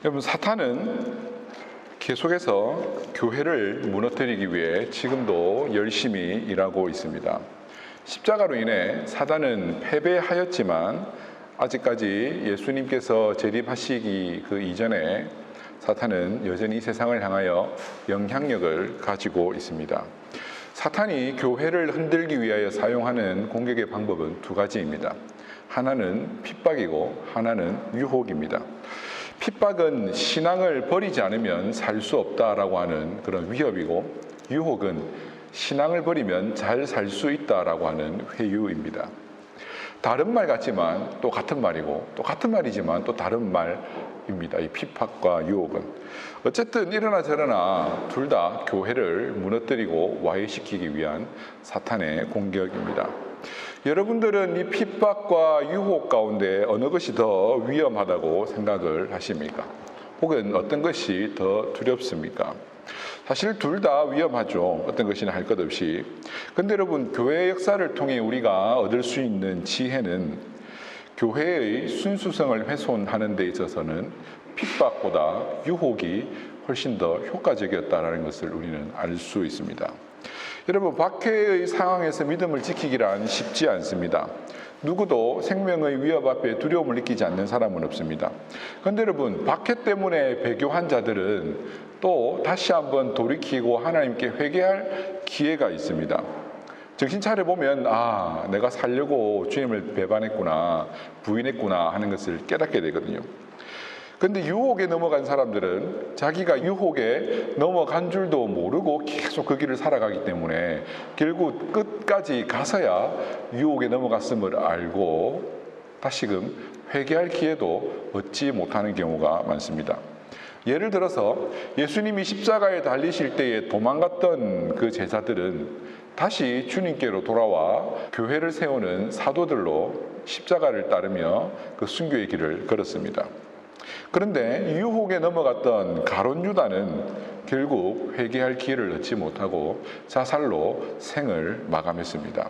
여러분, 사탄은 계속해서 교회를 무너뜨리기 위해 지금도 열심히 일하고 있습니다. 십자가로 인해 사단은 패배하였지만 아직까지 예수님께서 재림하시기 그 이전에 사탄은 여전히 세상을 향하여 영향력을 가지고 있습니다. 사탄이 교회를 흔들기 위하여 사용하는 공격의 방법은 두 가지입니다. 하나는 핍박이고 하나는 유혹입니다. 핍박은 신앙을 버리지 않으면 살 수 없다라고 하는 그런 위협이고, 유혹은 신앙을 버리면 잘 살 수 있다라고 하는 회유입니다. 다른 말 같지만 또 같은 말이고, 또 같은 말이지만 또 다른 말입니다. 이 핍박과 유혹은. 어쨌든 이러나 저러나 둘 다 교회를 무너뜨리고 와해시키기 위한 사탄의 공격입니다. 여러분들은 이 핍박과 유혹 가운데 어느 것이 더 위험하다고 생각을 하십니까? 혹은 어떤 것이 더 두렵습니까? 사실 둘 다 위험하죠. 어떤 것이나 할 것 없이. 근데 여러분, 교회의 역사를 통해 우리가 얻을 수 있는 지혜는 교회의 순수성을 훼손하는 데 있어서는 핍박보다 유혹이 훨씬 더 효과적이었다는 것을 우리는 알 수 있습니다. 여러분, 박해의 상황에서 믿음을 지키기란 쉽지 않습니다. 누구도 생명의 위협 앞에 두려움을 느끼지 않는 사람은 없습니다. 그런데 여러분, 박해 때문에 배교한 자들은 또 다시 한번 돌이키고 하나님께 회개할 기회가 있습니다. 정신 차려보면 내가 살려고 주님을 배반했구나, 부인했구나 하는 것을 깨닫게 되거든요. 그런데 유혹에 넘어간 사람들은 자기가 유혹에 넘어간 줄도 모르고 계속 그 길을 살아가기 때문에 결국 끝까지 가서야 유혹에 넘어갔음을 알고 다시금 회개할 기회도 얻지 못하는 경우가 많습니다. 예를 들어서 예수님이 십자가에 달리실 때에 도망갔던 그 제자들은 다시 주님께로 돌아와 교회를 세우는 사도들로 십자가를 따르며 그 순교의 길을 걸었습니다. 그런데 유혹에 넘어갔던 가룟 유다는 결국 회개할 기회를 얻지 못하고 자살로 생을 마감했습니다.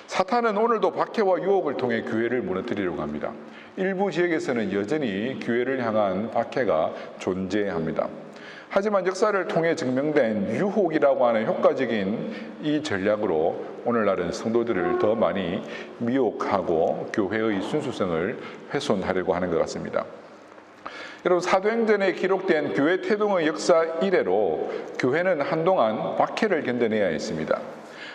사탄은 오늘도 박해와 유혹을 통해 교회를 무너뜨리려고 합니다. 일부 지역에서는 여전히 교회를 향한 박해가 존재합니다. 하지만 역사를 통해 증명된 유혹이라고 하는 효과적인 이 전략으로 오늘날은 성도들을 더 많이 미혹하고 교회의 순수성을 훼손하려고 하는 것 같습니다. 여러분, 사도행전에 기록된 교회 태동의 역사 이래로 교회는 한동안 박해를 견뎌내야 했습니다.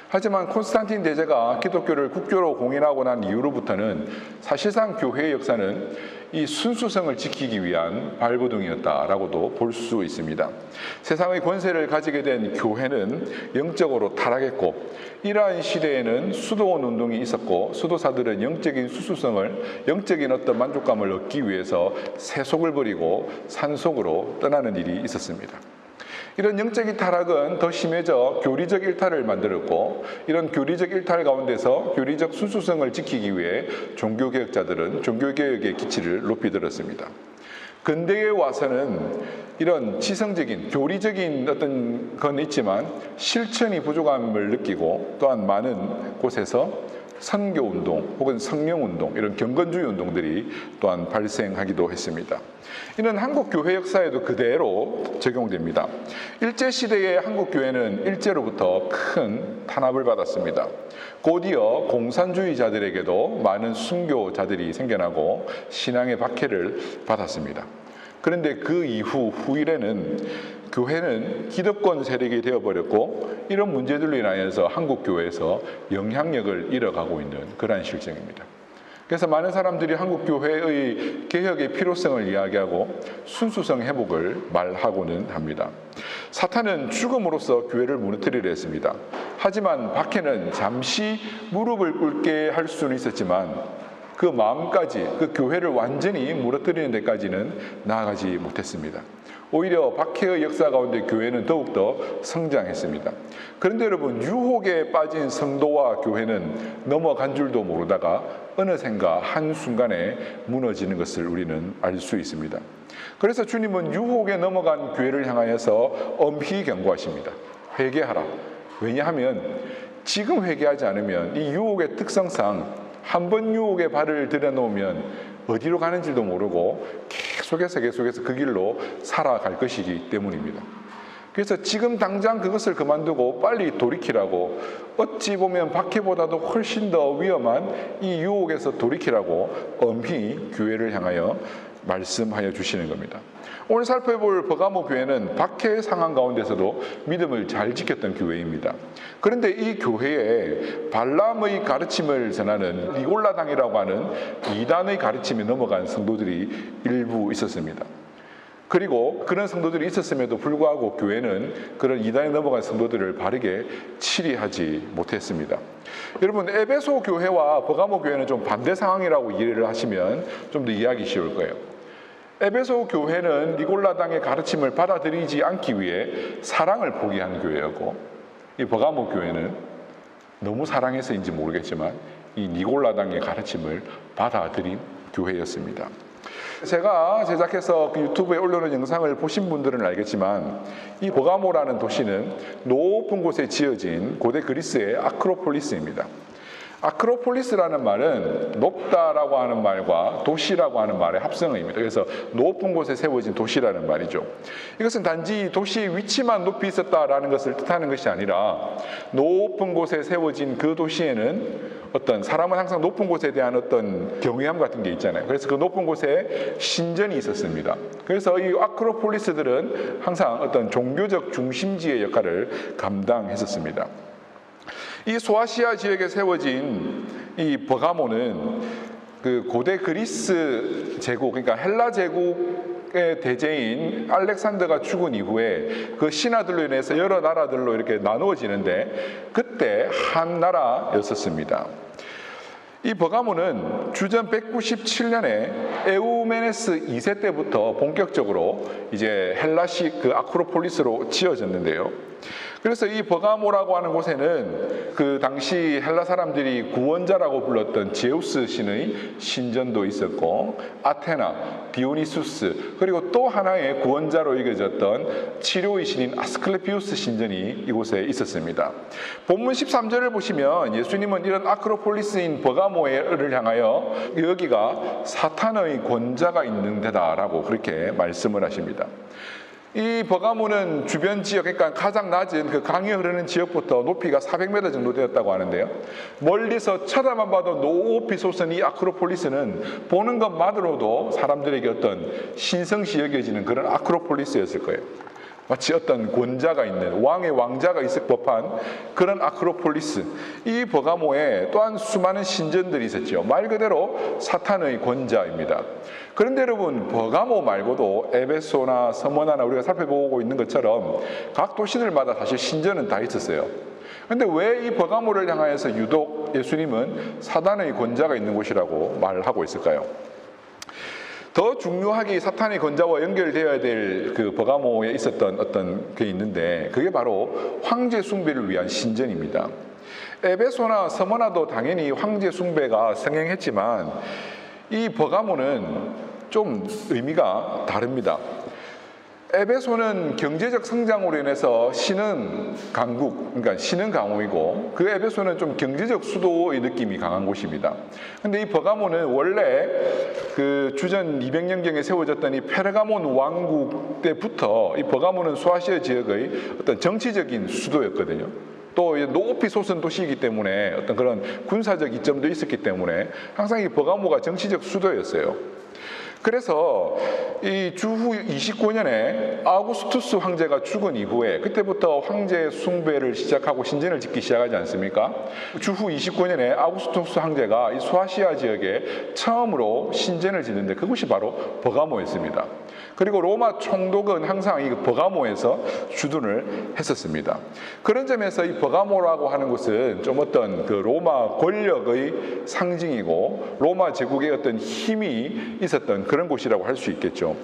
하지만 콘스탄틴 대제가 기독교를 국교로 공인하고 난 이후로부터는 사실상 교회의 역사는 이 순수성을 지키기 위한 발버둥이었다라고도 볼 수 있습니다. 세상의 권세를 가지게 된 교회는 영적으로 타락했고, 이러한 시대에는 수도원 운동이 있었고, 수도사들은 영적인 수수성을, 영적인 어떤 만족감을 얻기 위해서 세속을 버리고 산속으로 떠나는 일이 있었습니다. 이런 영적인 타락은 더 심해져 교리적 일탈을 만들었고, 이런 교리적 일탈 가운데서 교리적 순수성을 지키기 위해 종교개혁자들은 종교개혁의 기치를 높이 들었습니다. 근대에 와서는 이런 지성적인 교리적인 어떤 건 있지만 실천이 부족함을 느끼고, 또한 많은 곳에서 선교운동 혹은 성령운동, 이런 경건주의 운동들이 또한 발생하기도 했습니다. 이는 한국 교회 역사에도 그대로 적용됩니다. 일제시대의 한국 교회는 일제로부터 큰 탄압을 받았습니다. 곧이어 공산주의자들에게도 많은 순교자들이 생겨나고 신앙의 박해를 받았습니다. 그런데 그 이후 후일에는 교회는 기득권 세력이 되어버렸고, 이런 문제들로 인하여서 한국 교회에서 영향력을 잃어가고 있는 그러한 실정입니다. 그래서 많은 사람들이 한국 교회의 개혁의 필요성을 이야기하고 순수성 회복을 말하고는 합니다. 사탄은 죽음으로써 교회를 무너뜨리려 했습니다. 하지만 박해는 잠시 무릎을 꿇게 할 수는 있었지만 그 마음까지, 그 교회를 완전히 무너뜨리는 데까지는 나아가지 못했습니다. 오히려 박해의 역사 가운데 교회는 더욱더 성장했습니다. 그런데 여러분, 유혹에 빠진 성도와 교회는 넘어간 줄도 모르다가 어느샌가 한순간에 무너지는 것을 우리는 알 수 있습니다. 그래서 주님은 유혹에 넘어간 교회를 향하여서 엄히 경고하십니다. 회개하라. 왜냐하면 지금 회개하지 않으면 이 유혹의 특성상 한 번 유혹에 발을 들여놓으면 어디로 가는지도 모르고 계속해서 그 길로 살아갈 것이기 때문입니다. 그래서 지금 당장 그것을 그만두고 빨리 돌이키라고, 어찌 보면 박해보다도 훨씬 더 위험한 이 유혹에서 돌이키라고 엄히 교회를 향하여 말씀하여 주시는 겁니다. 오늘 살펴볼 버가모 교회는 박해의 상황 가운데서도 믿음을 잘 지켰던 교회입니다. 그런데 이 교회에 발람의 가르침을 전하는 니골라당이라고 하는 이단의 가르침에 넘어간 성도들이 일부 있었습니다. 그리고 그런 성도들이 있었음에도 불구하고 교회는 그런 이단에 넘어간 성도들을 바르게 치리하지 못했습니다. 여러분, 에베소 교회와 버가모 교회는 좀 반대 상황이라고 이해를 하시면 좀 더 이해하기 쉬울 거예요. 에베소 교회는 니골라당의 가르침을 받아들이지 않기 위해 사랑을 포기한 교회였고, 이 버가모 교회는 너무 사랑해서인지 모르겠지만 이 니골라당의 가르침을 받아들인 교회였습니다. 제가 제작해서 그 유튜브에 올려놓은 영상을 보신 분들은 알겠지만 이 버가모라는 도시는 높은 곳에 지어진 고대 그리스의 아크로폴리스입니다. 아크로폴리스라는 말은 높다라고 하는 말과 도시라고 하는 말의 합성어입니다. 그래서 높은 곳에 세워진 도시라는 말이죠. 이것은 단지 도시의 위치만 높이 있었다라는 것을 뜻하는 것이 아니라 높은 곳에 세워진 그 도시에는 어떤 사람은 항상 높은 곳에 대한 어떤 경외함 같은 게 있잖아요. 그래서 그 높은 곳에 신전이 있었습니다. 그래서 이 아크로폴리스들은 항상 어떤 종교적 중심지의 역할을 감당했었습니다. 이 소아시아 지역에 세워진 이 버가모는 그 고대 그리스 제국, 그러니까 헬라 제국의 대제인 알렉산더가 죽은 이후에 그 신하들로 인해서 여러 나라들로 이렇게 나누어지는데 그때 한 나라였었습니다. 이 버가모는 주전 197년에 에우메네스 2세 때부터 본격적으로 이제 헬라식 그 아크로폴리스로 지어졌는데요. 그래서 이 버가모라고 하는 곳에는 그 당시 헬라 사람들이 구원자라고 불렀던 제우스 신의 신전도 있었고, 아테나, 디오니수스, 그리고 또 하나의 구원자로 여겨졌던 치료의 신인 아스클레피우스 신전이 이곳에 있었습니다. 본문 13절을 보시면 예수님은 이런 아크로폴리스인 버가모를 향하여 여기가 사탄의 권자가 있는 데다라고 그렇게 말씀을 하십니다. 이 버가모는 주변 지역, 그러니까 가장 낮은 그 강이 흐르는 지역부터 높이가 400m 정도 되었다고 하는데요. 멀리서 쳐다만 봐도 높이 솟은 이 아크로폴리스는 보는 것만으로도 사람들에게 어떤 신성시 여겨지는 그런 아크로폴리스였을 거예요. 마치 어떤 권자가 있는 왕의 왕자가 있을 법한 그런 아크로폴리스. 이 버가모에 또한 수많은 신전들이 있었죠. 말 그대로 사탄의 권자입니다. 그런데 여러분, 버가모 말고도 에베소나 서머나나 우리가 살펴보고 있는 것처럼 각 도시들마다 사실 신전은 다 있었어요. 그런데 왜 이 버가모를 향하여서 유독 예수님은 사탄의 권자가 있는 곳이라고 말하고 있을까요? 더 중요하게 사탄의 권자와 연결되어야 될 그 버가모에 있었던 어떤 게 있는데 그게 바로 황제 숭배를 위한 신전입니다. 에베소나 서머나도 당연히 황제 숭배가 성행했지만 이 버가모는 좀 의미가 다릅니다. 에베소는 경제적 성장으로 인해서 신흥 강국, 그러니까 신흥 강호이고 그 에베소는 좀 경제적 수도의 느낌이 강한 곳입니다. 근데 이 버가모는 원래 그 주전 200년경에 세워졌던 이 페르가몬 왕국 때부터 이 버가모는 소아시아 지역의 어떤 정치적인 수도였거든요. 또 높이 솟은 도시이기 때문에 어떤 그런 군사적 이점도 있었기 때문에 항상 이 버가모가 정치적 수도였어요. 그래서 이 주후 29년에 아우구스투스 황제가 죽은 이후에 그때부터 황제 숭배를 시작하고 신전을 짓기 시작하지 않습니까? 주후 29년에 아우구스투스 황제가 이 소아시아 지역에 처음으로 신전을 짓는데 그곳이 바로 버가모였습니다. 그리고 로마 총독은 항상 이 버가모에서 주둔을 했었습니다. 그런 점에서 이 버가모라고 하는 곳은 좀 어떤 그 로마 권력의 상징이고 로마 제국의 어떤 힘이 있었던 그런 곳이라고 할 수 있겠죠.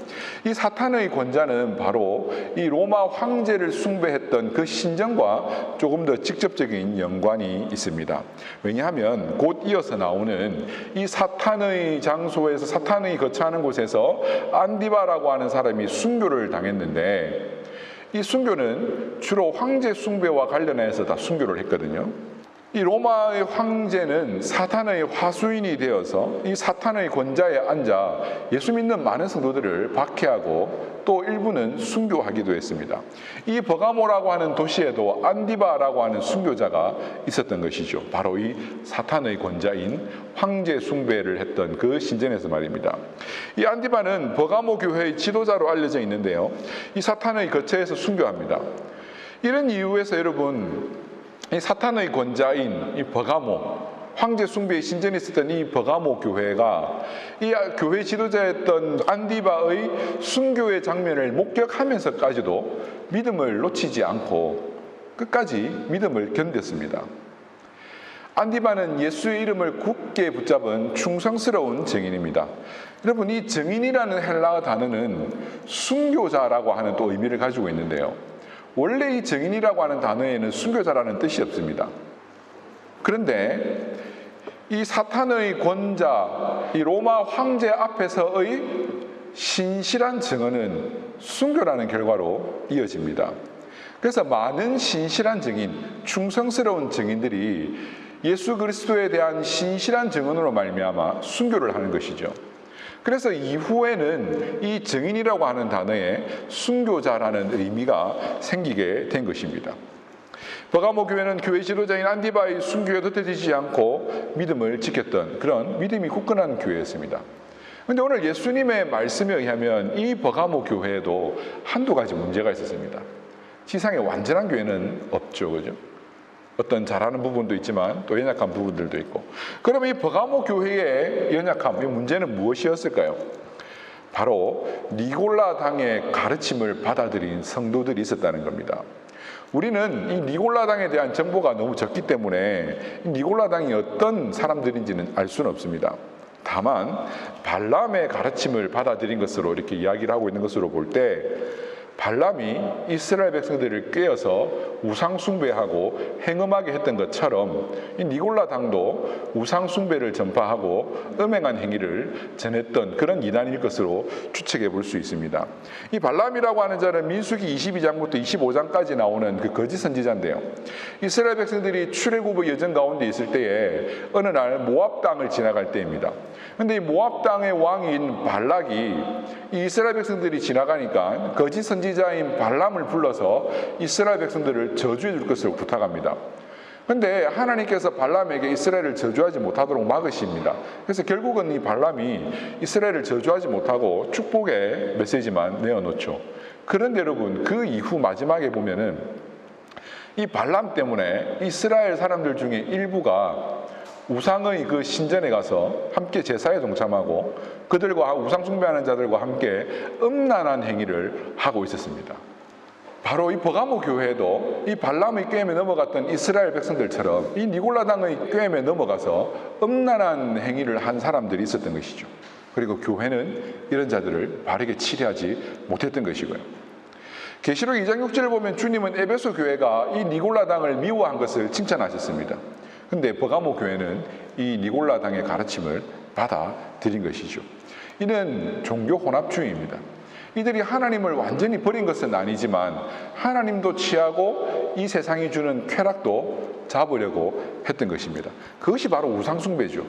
이 사탄의 권자는 바로 이 로마 황제를 숭배했던 그 신전과 조금 더 직접적인 연관이 있습니다. 왜냐하면 곧 이어서 나오는 이 사탄의 장소에서 사탄의 거처하는 곳에서 안디바라고 하는 사람이 순교를 당했는데 이 순교는 주로 황제 숭배와 관련해서 다 순교를 했거든요. 이 로마의 황제는 사탄의 화수인이 되어서 이 사탄의 권좌에 앉아 예수 믿는 많은 성도들을 박해하고 또 일부는 순교하기도 했습니다. 이 버가모라고 하는 도시에도 안디바라고 하는 순교자가 있었던 것이죠. 바로 이 사탄의 권좌인 황제 숭배를 했던 그 신전에서 말입니다. 이 안디바는 버가모 교회의 지도자로 알려져 있는데요. 이 사탄의 거처에서 순교합니다. 이런 이유에서 여러분, 이 사탄의 권자인 이 버가모, 황제 숭배의 신전에 있었던 이 버가모 교회가 이 교회 지도자였던 안디바의 순교의 장면을 목격하면서까지도 믿음을 놓치지 않고 끝까지 믿음을 견뎠습니다. 안디바는 예수의 이름을 굳게 붙잡은 충성스러운 증인입니다. 여러분, 이 증인이라는 헬라어 단어는 순교자라고 하는 또 의미를 가지고 있는데요. 원래 이 증인이라고 하는 단어에는 순교자라는 뜻이 없습니다. 그런데 이 사탄의 권자, 이 로마 황제 앞에서의 신실한 증언은 순교라는 결과로 이어집니다. 그래서 많은 신실한 증인, 충성스러운 증인들이 예수 그리스도에 대한 신실한 증언으로 말미암아 순교를 하는 것이죠. 그래서 이후에는 이 증인이라고 하는 단어에 순교자라는 의미가 생기게 된 것입니다. 버가모 교회는 교회 지도자인 안디바의 순교에 흩어지지 않고 믿음을 지켰던 그런 믿음이 굳건한 교회였습니다. 그런데 오늘 예수님의 말씀에 의하면 이 버가모 교회에도 한두 가지 문제가 있었습니다. 지상에 완전한 교회는 없죠, 그죠? 어떤 잘하는 부분도 있지만 또 연약한 부분들도 있고. 그러면 이 버가모 교회의 연약함, 이 문제는 무엇이었을까요? 바로 니골라 당의 가르침을 받아들인 성도들이 있었다는 겁니다. 우리는 이 니골라 당에 대한 정보가 너무 적기 때문에 이 니골라 당이 어떤 사람들인지는 알 수는 없습니다. 다만 발람의 가르침을 받아들인 것으로 이렇게 이야기를 하고 있는 것으로 볼 때 발람이 이스라엘 백성들을 꾀어서 우상 숭배하고 행음하게 했던 것처럼 이 니골라 당도 우상 숭배를 전파하고 음행한 행위를 전했던 그런 이단일 것으로 추측해 볼 수 있습니다. 이 발람이라고 하는 자는 민수기 22장부터 25장까지 나오는 그 거짓 선지자인데요. 이스라엘 백성들이 출애굽의 여정 가운데 있을 때에 어느 날 모압 땅을 지나갈 때입니다. 그런데 이 모압 땅의 왕인 발락이 이스라엘 백성들이 지나가니까 거짓 선지자인 발람을 불러서 이스라엘 백성들을 저주해 줄 것을 부탁합니다. 그런데 하나님께서 발람에게 이스라엘을 저주하지 못하도록 막으십니다. 그래서 결국은 이 발람이 이스라엘을 저주하지 못하고 축복의 메시지만 내어놓죠. 그런데 여러분, 그 이후 마지막에 보면은 이 발람 때문에 이스라엘 사람들 중에 일부가 우상의 그 신전에 가서 함께 제사에 동참하고 그들과 우상 숭배하는 자들과 함께 음란한 행위를 하고 있었습니다. 바로 이 버가모 교회도 이 발람의 꾀임에 넘어갔던 이스라엘 백성들처럼 이 니골라 당의 꾀임에 넘어가서 음란한 행위를 한 사람들이 있었던 것이죠. 그리고 교회는 이런 자들을 바르게 치료하지 못했던 것이고요. 계시록 2장 6절을 보면 주님은 에베소 교회가 이 니골라 당을 미워한 것을 칭찬하셨습니다. 근데 버가모 교회는 이 니골라 당의 가르침을 받아들인 것이죠. 이는 종교 혼합주의입니다. 이들이 하나님을 완전히 버린 것은 아니지만 하나님도 취하고 이 세상이 주는 쾌락도 잡으려고 했던 것입니다. 그것이 바로 우상숭배죠.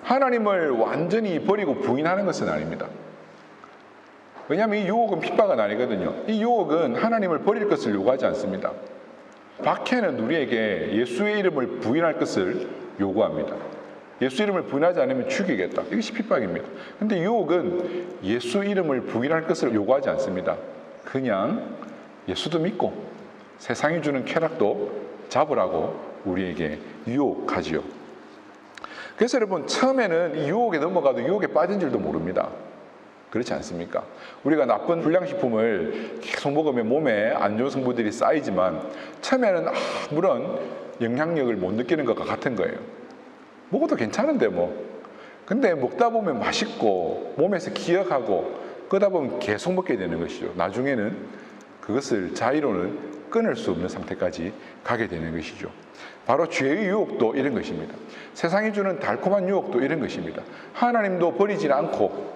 하나님을 완전히 버리고 부인하는 것은 아닙니다. 왜냐하면 이 유혹은 핍박은 아니거든요. 이 유혹은 하나님을 버릴 것을 요구하지 않습니다. 박해는 우리에게 예수의 이름을 부인할 것을 요구합니다. 예수 이름을 부인하지 않으면 죽이겠다. 이것이 핍박입니다. 그런데 유혹은 예수 이름을 부인할 것을 요구하지 않습니다. 그냥 예수도 믿고 세상이 주는 쾌락도 잡으라고 우리에게 유혹하지요. 그래서 여러분, 처음에는 이 유혹에 넘어가도 유혹에 빠진 줄도 모릅니다. 그렇지 않습니까? 우리가 나쁜 불량식품을 계속 먹으면 몸에 안 좋은 성분들이 쌓이지만 처음에는 아무런 영향력을 못 느끼는 것과 같은 거예요. 먹어도 괜찮은데 뭐. 근데 먹다 보면 맛있고 몸에서 기억하고 그러다 보면 계속 먹게 되는 것이죠. 나중에는 그것을 자의로는 끊을 수 없는 상태까지 가게 되는 것이죠. 바로 죄의 유혹도 이런 것입니다. 세상이 주는 달콤한 유혹도 이런 것입니다. 하나님도 버리지 않고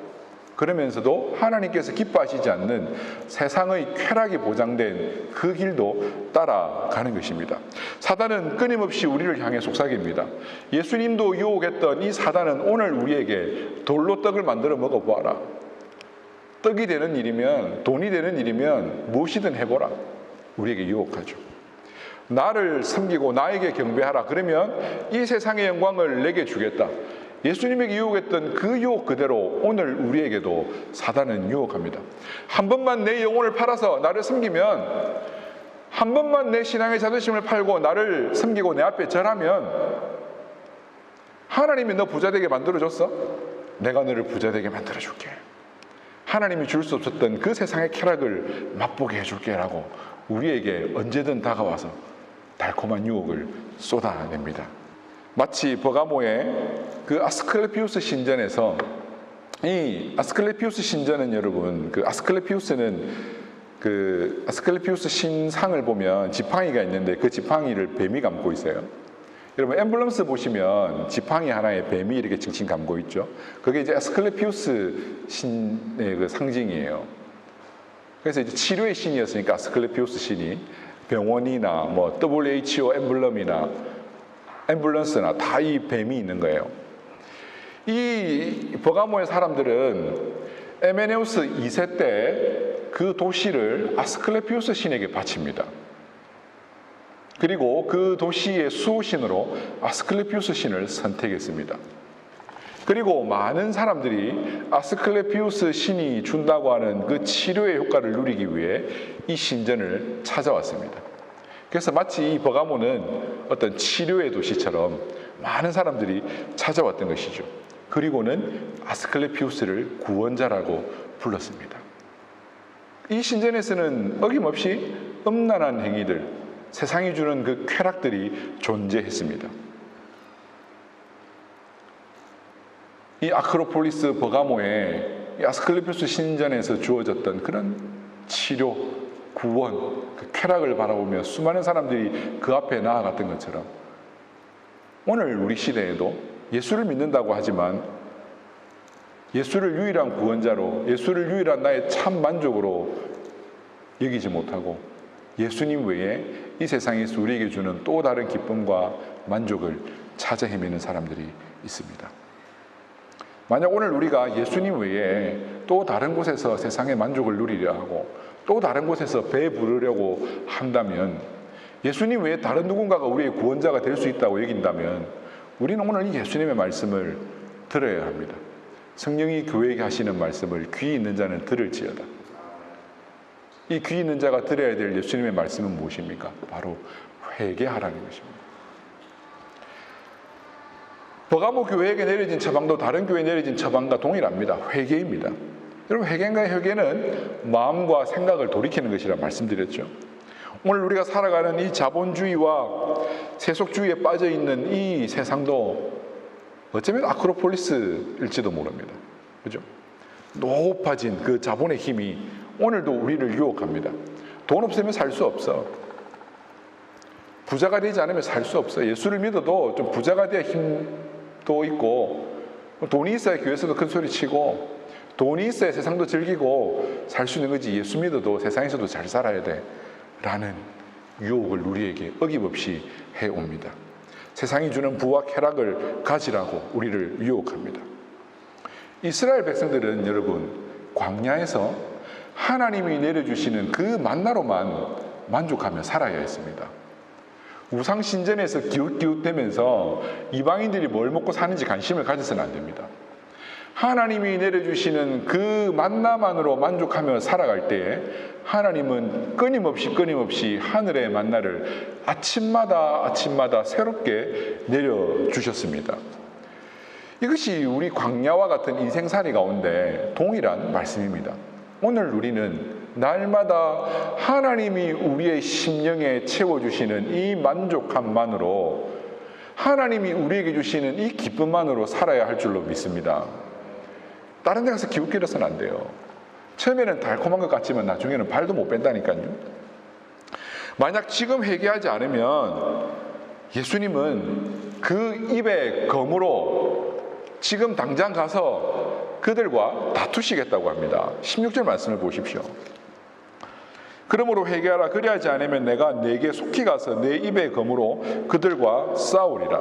그러면서도 하나님께서 기뻐하시지 않는 세상의 쾌락이 보장된 그 길도 따라가는 것입니다. 사단은 끊임없이 우리를 향해 속삭입니다. 예수님도 유혹했던 이 사단은 오늘 우리에게 돌로 떡을 만들어 먹어보아라. 떡이 되는 일이면, 돈이 되는 일이면 무엇이든 해보라. 우리에게 유혹하죠. 나를 섬기고 나에게 경배하라. 그러면 이 세상의 영광을 내게 주겠다. 예수님에게 유혹했던 그 유혹 그대로 오늘 우리에게도 사단은 유혹합니다. 한 번만 내 영혼을 팔아서 나를 섬기면, 한 번만 내 신앙의 자존심을 팔고 나를 섬기고 내 앞에 절하면 하나님이 너 부자 되게 만들어줬어? 내가 너를 부자 되게 만들어줄게. 하나님이 줄 수 없었던 그 세상의 쾌락을 맛보게 해줄게 라고 우리에게 언제든 다가와서 달콤한 유혹을 쏟아냅니다. 마치 버가모의 그 아스클레피우스 신전에서, 이 아스클레피우스 신전은 여러분, 그 아스클레피우스 신상을 보면 지팡이가 있는데 그 지팡이를 뱀이 감고 있어요. 여러분 엠블럼스 보시면 지팡이 하나에 뱀이 이렇게 칭칭 감고 있죠. 그게 이제 아스클레피우스 신의 그 상징이에요. 그래서 이제 치료의 신이었으니까 아스클레피우스 신이 병원이나 뭐 WHO 엠블럼이나 앰뷸런스나 다 이 뱀이 있는 거예요. 이 버가모의 사람들은 에메네우스 2세 때 그 도시를 아스클레피우스 신에게 바칩니다. 그리고 그 도시의 수호신으로 아스클레피우스 신을 선택했습니다. 그리고 많은 사람들이 아스클레피우스 신이 준다고 하는 그 치료의 효과를 누리기 위해 이 신전을 찾아왔습니다. 그래서 마치 이 버가모는 어떤 치료의 도시처럼 많은 사람들이 찾아왔던 것이죠. 그리고는 아스클레피우스를 구원자라고 불렀습니다. 이 신전에서는 어김없이 음란한 행위들, 세상이 주는 그 쾌락들이 존재했습니다. 이 아크로폴리스 버가모의 이 아스클레피우스 신전에서 주어졌던 그런 치료, 구원, 그 쾌락을 바라보며 수많은 사람들이 그 앞에 나아갔던 것처럼 오늘 우리 시대에도 예수를 믿는다고 하지만 예수를 유일한 구원자로, 예수를 유일한 나의 참 만족으로 여기지 못하고 예수님 외에 이 세상에서 우리에게 주는 또 다른 기쁨과 만족을 찾아 헤매는 사람들이 있습니다. 만약 오늘 우리가 예수님 외에 또 다른 곳에서 세상의 만족을 누리려 하고 또 다른 곳에서 배부르려고 한다면, 예수님 외에 다른 누군가가 우리의 구원자가 될 수 있다고 여긴다면 우리는 오늘 이 예수님의 말씀을 들어야 합니다. 성령이 교회에게 하시는 말씀을 귀 있는 자는 들을지어다. 이 귀 있는 자가 들어야 될 예수님의 말씀은 무엇입니까? 바로 회개하라는 것입니다. 버가모 교회에게 내려진 처방도 다른 교회에 내려진 처방과 동일합니다. 회개입니다. 여러분, 회개인가 회개는 마음과 생각을 돌이키는 것이라 말씀드렸죠. 오늘 우리가 살아가는 이 자본주의와 세속주의에 빠져있는 이 세상도 어쩌면 아크로폴리스일지도 모릅니다. 그죠? 높아진 그 자본의 힘이 오늘도 우리를 유혹합니다. 돈 없으면 살 수 없어. 부자가 되지 않으면 살 수 없어. 예수를 믿어도 좀 부자가 돼야 힘도 있고, 돈이 있어야 교회에서도 큰 소리 치고, 돈이 있어야 세상도 즐기고 살 수 있는 거지. 예수 믿어도 세상에서도 잘 살아야 돼 라는 유혹을 우리에게 어김없이 해옵니다. 세상이 주는 부와 쾌락을 가지라고 우리를 유혹합니다. 이스라엘 백성들은 여러분, 광야에서 하나님이 내려주시는 그 만나로만 만족하며 살아야 했습니다. 우상신전에서 기웃기웃대면서 이방인들이 뭘 먹고 사는지 관심을 가져서는 안 됩니다. 하나님이 내려주시는 그 만나만으로 만족하며 살아갈 때에 하나님은 끊임없이 하늘의 만나를 아침마다 새롭게 내려주셨습니다. 이것이 우리 광야와 같은 인생살이 가운데 동일한 말씀입니다. 오늘 우리는 날마다 하나님이 우리의 심령에 채워주시는 이 만족함만으로, 하나님이 우리에게 주시는 이 기쁨만으로 살아야 할 줄로 믿습니다. 다른 데 가서 기웃거려서는 안 돼요. 처음에는 달콤한 것 같지만 나중에는 발도 못 뺀다니까요. 만약 지금 회개하지 않으면 예수님은 그 입의 검으로 지금 당장 가서 그들과 다투시겠다고 합니다. 16절 말씀을 보십시오. 그러므로 회개하라. 그리하지 않으면 내가 네게 속히 가서 내 입의 검으로 그들과 싸우리라.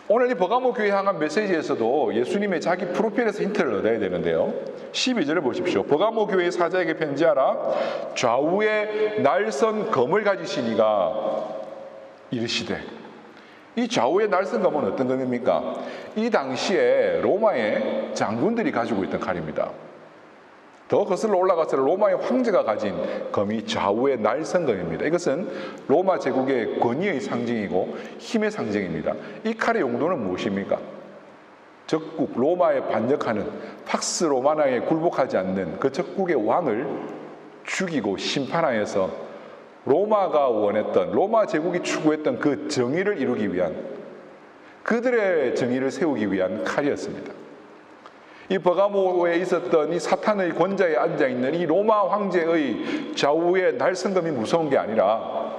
오늘 이 버가모 교회 향한 메시지에서도 예수님의 자기 프로필에서 힌트를 얻어야 되는데요. 12절을 보십시오. 버가모 교회의 사자에게 편지하라. 좌우에 날선 검을 가지신 이가 이르시되. 이 좌우에 날선 검은 어떤 검입니까? 이 당시에 로마의 장군들이 가지고 있던 칼입니다. 더 거슬러 올라가서 로마의 황제가 가진 검이 좌우의 날선 검입니다. 이것은 로마 제국의 권위의 상징이고 힘의 상징입니다. 이 칼의 용도는 무엇입니까? 적국 로마에 반역하는 팍스 로마나에 굴복하지 않는 그 적국의 왕을 죽이고 심판하여서 로마가 원했던, 로마 제국이 추구했던 그 정의를 이루기 위한, 그들의 정의를 세우기 위한 칼이었습니다. 이 버가모에 있었던 이 사탄의 권좌에 앉아있는 이 로마 황제의 좌우의 날선검이 무서운 게 아니라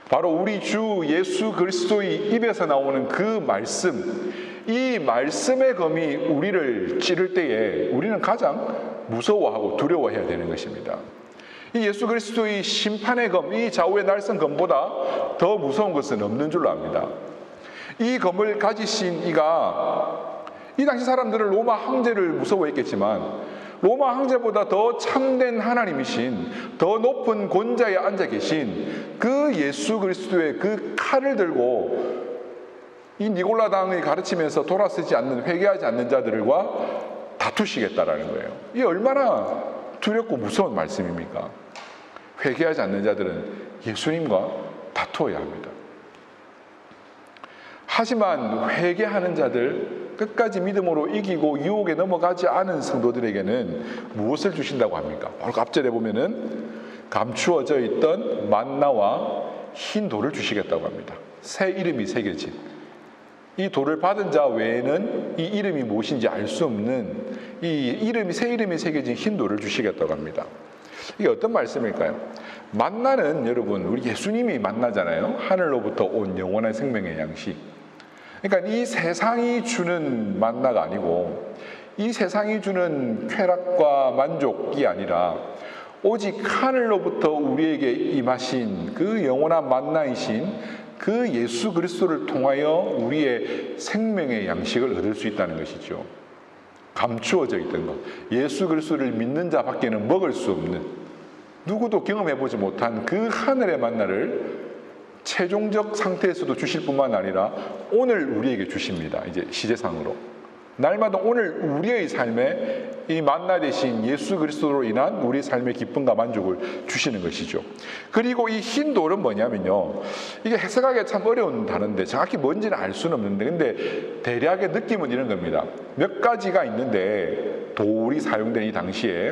바로 우리 주 예수 그리스도의 입에서 나오는 그 말씀, 이 말씀의 검이 우리를 찌를 때에 우리는 가장 무서워하고 두려워해야 되는 것입니다. 이 예수 그리스도의 심판의 검, 이 좌우의 날선 검보다 더 무서운 것은 없는 줄로 압니다. 이 검을 가지신 이가 이 당시 사람들은 로마 황제를 무서워했겠지만 로마 황제보다 더 참된 하나님이신, 더 높은 권좌에 앉아 계신 그 예수 그리스도의 그 칼을 들고 이 니골라 당이 가르치면서 돌아서지 않는, 회개하지 않는 자들과 다투시겠다라는 거예요. 이게 얼마나 두렵고 무서운 말씀입니까? 회개하지 않는 자들은 예수님과 다투어야 합니다. 하지만 회개하는 자들, 끝까지 믿음으로 이기고 유혹에 넘어가지 않은 성도들에게는 무엇을 주신다고 합니까? 바로 앞절에 보면은 감추어져 있던 만나와 흰 돌을 주시겠다고 합니다. 새 이름이 새겨진, 이 돌을 받은 자 외에는 이 이름이 무엇인지 알 수 없는 이 이름이, 새 이름이 새겨진 흰 돌을 주시겠다고 합니다. 이게 어떤 말씀일까요? 만나는 여러분, 우리 예수님이 만나잖아요. 하늘로부터 온 영원한 생명의 양식. 그러니까 이 세상이 주는 만나가 아니고 이 세상이 주는 쾌락과 만족이 아니라 오직 하늘로부터 우리에게 임하신 그 영원한 만나이신 그 예수 그리스도를 통하여 우리의 생명의 양식을 얻을 수 있다는 것이죠. 감추어져 있던 것, 예수 그리스도를 믿는 자밖에는 먹을 수 없는, 누구도 경험해보지 못한 그 하늘의 만나를 최종적 상태에서도 주실 뿐만 아니라 오늘 우리에게 주십니다. 이제 시제상으로 날마다 오늘 우리의 삶에 이 만나 되신 예수 그리스도로 인한 우리 삶의 기쁨과 만족을 주시는 것이죠. 그리고 이 흰 돌은 뭐냐면요, 이게 해석하기가 참 어려운 단어인데 정확히 뭔지는 알 수는 없는데, 근데 대략의 느낌은 이런 겁니다. 몇 가지가 있는데 돌이 사용된 이 당시에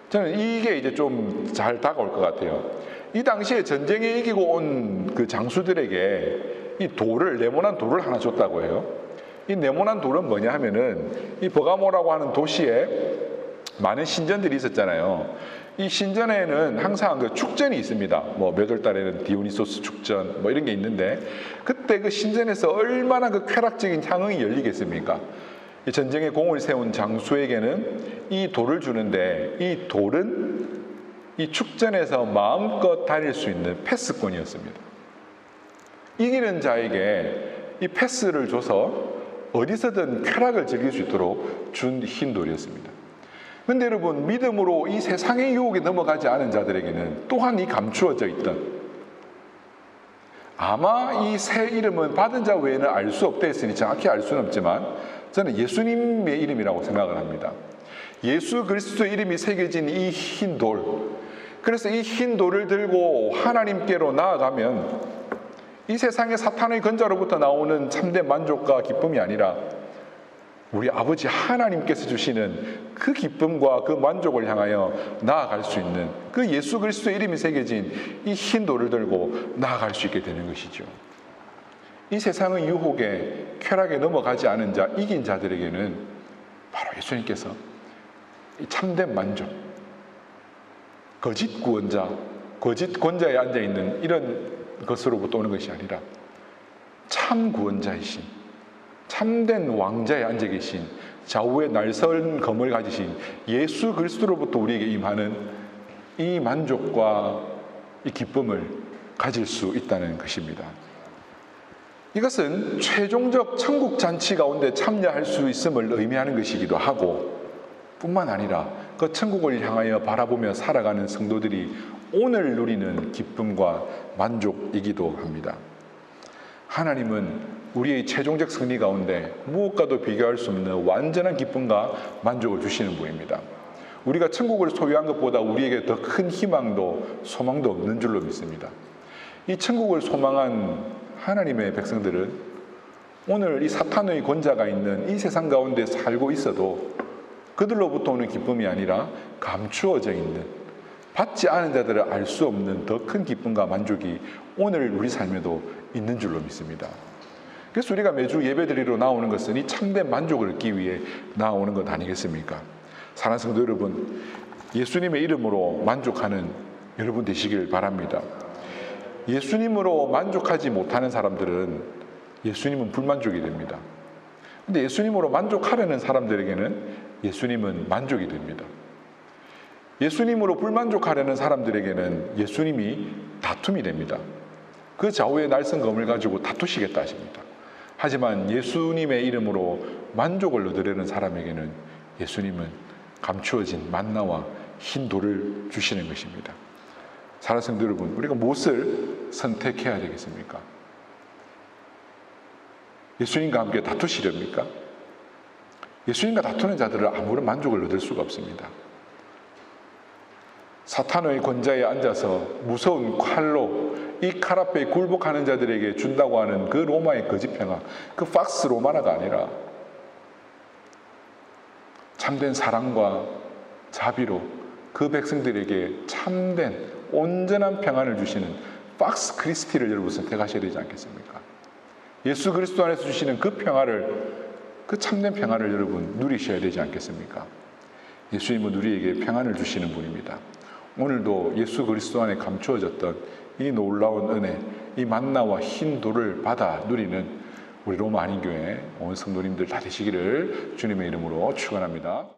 저는 이게 이제 좀 잘 다가올 것 같아요. 이 당시에 전쟁에 이기고 온 그 장수들에게 이 돌을, 네모난 돌을 하나 줬다고 해요. 이 네모난 돌은 뭐냐 하면은 이 버가모라고 하는 도시에 많은 신전들이 있었잖아요. 이 신전에는 항상 그 축전이 있습니다. 뭐 몇 월 달에는 디오니소스 축전 뭐 이런 게 있는데, 그때 그 신전에서 얼마나 그 쾌락적인 향응이 열리겠습니까? 이 전쟁에 공을 세운 장수에게는 이 돌을 주는데, 이 돌은 이 축전에서 마음껏 다닐 수 있는 패스권이었습니다. 이기는 자에게 이 패스를 줘서 어디서든 쾌락을 즐길 수 있도록 준 흰 돌이었습니다. 그런데 여러분, 믿음으로 이 세상의 유혹에 넘어가지 않은 자들에게는 또한 이 감추어져 있던, 아마 이 새 이름은 받은 자 외에는 알 수 없다 했으니 정확히 알 수는 없지만 저는 예수님의 이름이라고 생각을 합니다. 예수 그리스도의 이름이 새겨진 이 흰 돌, 그래서 이 흰 돌을 들고 하나님께로 나아가면 이 세상의 사탄의 권좌로부터 나오는 참된 만족과 기쁨이 아니라 우리 아버지 하나님께서 주시는 그 기쁨과 그 만족을 향하여 나아갈 수 있는 그 예수 그리스도의 이름이 새겨진 이 흰 돌을 들고 나아갈 수 있게 되는 것이죠. 이 세상의 유혹에 쾌락에 넘어가지 않은 자, 이긴 자들에게는 바로 예수님께서 이 참된 만족, 거짓 구원자, 거짓 권좌에 앉아있는 이런 것으로부터 오는 것이 아니라 참 구원자이신 참된 왕자에 앉아 계신 좌우에 날선 검을 가지신 예수 그리스도로부터 우리에게 임하는 이 만족과 이 기쁨을 가질 수 있다는 것입니다. 이것은 최종적 천국 잔치 가운데 참여할 수 있음을 의미하는 것이기도 하고, 뿐만 아니라 그 천국을 향하여 바라보며 살아가는 성도들이 오늘 누리는 기쁨과 만족이기도 합니다. 하나님은 우리의 최종적 승리 가운데 무엇과도 비교할 수 없는 완전한 기쁨과 만족을 주시는 분입니다. 우리가 천국을 소유한 것보다 우리에게 더 큰 희망도 소망도 없는 줄로 믿습니다. 이 천국을 소망한 하나님의 백성들은 오늘 이 사탄의 권자가 있는 이 세상 가운데 살고 있어도 그들로부터 오는 기쁨이 아니라 감추어져 있는, 받지 않은 자들은 알 수 없는 더 큰 기쁨과 만족이 오늘 우리 삶에도 있는 줄로 믿습니다. 그래서 우리가 매주 예배드리러 나오는 것은 이 참된 만족을 얻기 위해 나오는 것 아니겠습니까? 사랑하는 성도 여러분, 예수님의 이름으로 만족하는 여러분 되시길 바랍니다. 예수님으로 만족하지 못하는 사람들은 예수님은 불만족이 됩니다. 근데 예수님으로 만족하려는 사람들에게는 예수님은 만족이 됩니다. 예수님으로 불만족하려는 사람들에게는 예수님이 다툼이 됩니다. 그 좌우의 날선 검을 가지고 다투시겠다 하십니다. 하지만 예수님의 이름으로 만족을 얻으려는 사람에게는 예수님은 감추어진 만나와 흰 돌을 주시는 것입니다. 사랑하는 성도 여러분, 우리가 무엇을 선택해야 되겠습니까? 예수님과 함께 다투시렵니까? 예수님과 다투는 자들은 아무런 만족을 얻을 수가 없습니다. 사탄의 권좌에 앉아서 무서운 칼로 이 칼 앞에 굴복하는 자들에게 준다고 하는 그 로마의 거짓 평화, 그 팍스 로마나가 아니라 참된 사랑과 자비로 그 백성들에게 참된 온전한 평안을 주시는 팍스 크리스티를 여러분 선택하셔야 되지 않겠습니까? 예수 그리스도 안에서 주시는 그 평화를, 그 참된 평화를 여러분 누리셔야 되지 않겠습니까? 예수님은 우리에게 평안을 주시는 분입니다. 오늘도 예수 그리스도 안에 감추어졌던 이 놀라운 은혜, 이 만나와 흰 돌을 받아 누리는 우리 로마 한인교회 온 성도님들 다 되시기를 주님의 이름으로 축원합니다.